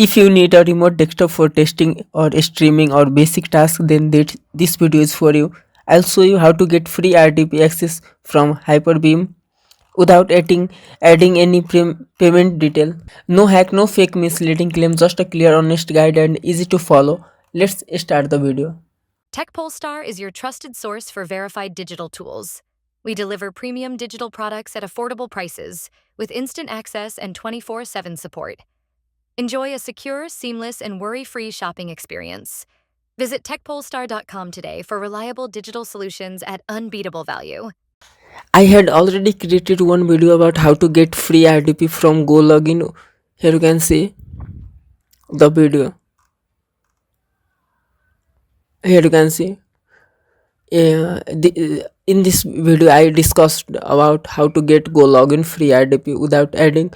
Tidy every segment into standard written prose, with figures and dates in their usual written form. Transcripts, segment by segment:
If you need a remote desktop for testing or streaming or basic tasks, then this video is for you. I'll show you how to get free RDP access from Hyper-V without adding any payment detail. No hack, no fake misleading claim, just a clear, honest guide and easy to follow. Let's start the video. 𝐂𝐿 is your trusted source for verified digital tools. We deliver premium digital products at affordable prices with instant access and 24/7 support. Enjoy a secure, seamless, and worry-free shopping experience. Visit 𝐂𝐿star.com today for reliable digital solutions at unbeatable value. I had already created one video about how to get free RDP from Go Login. Here you can see the video. Here you can see. In this video I discussed about how to get Go Login free RDP without adding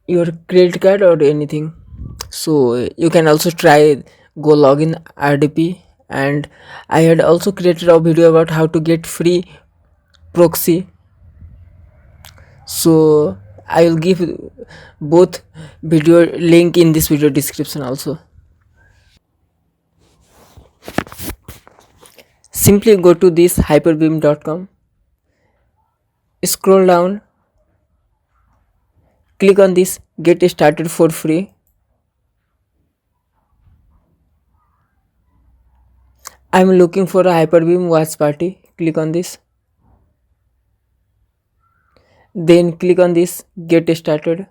your credit card or anything. So you can also try Go Login RDP, and I had also created a video about how to get free proxy. So I will give both video link in this video description also. Simply go to this hyperbeam.com, scroll down, click on this get started for free. I'm looking for a Hyper-V watch party. Click on this, then click on this get started.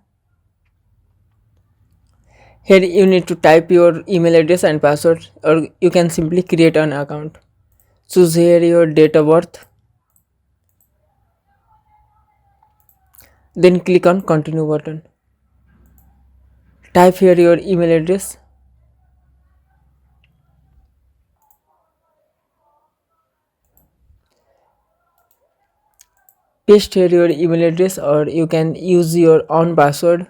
Here you need to type your email address and password, or you can simply create an account. Choose here your date of birth, then click on continue button. Type here your email address, paste here your email address, or you can use your own password.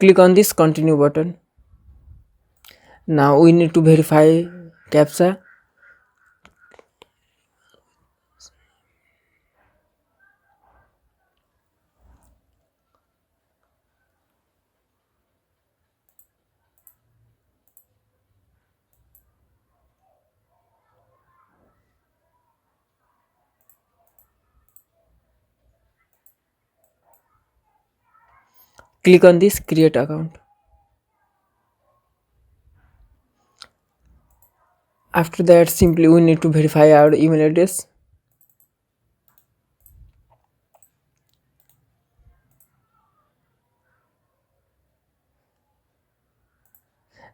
Click on this continue button. Now we need to verify CAPTCHA. Click on this create account. After that, simply we need to verify our email address.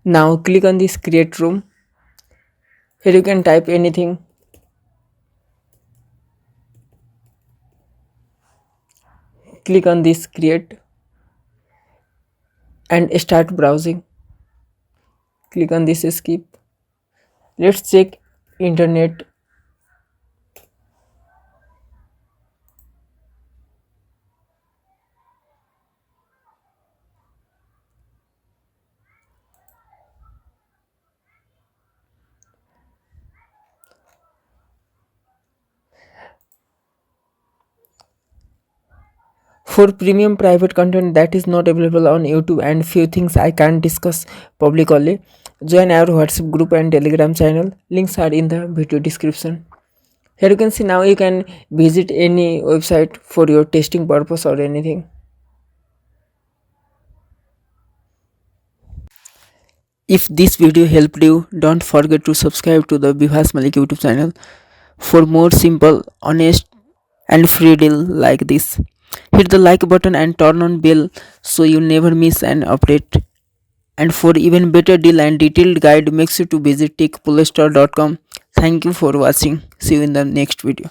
Now click on this create room. Here you can type anything. Click on this create and start browsing. Click on this skip. Let's check internet. For premium private content that is not available on YouTube and few things I can't discuss publicly, join our WhatsApp group and Telegram channel. Links are in the video description. Here you can see now you can visit any website for your testing purpose or anything. If this video helped you, don't forget to subscribe to the 𝐓𝐰𝐢𝐭𝐴 YouTube channel for more simple, honest and free deal like this. Hit the like button and turn on bell so you never miss an update. And for even better deal and detailed guide, make sure to visit 𝐂𝐿star.com. Thank you for watching. See you in the next video.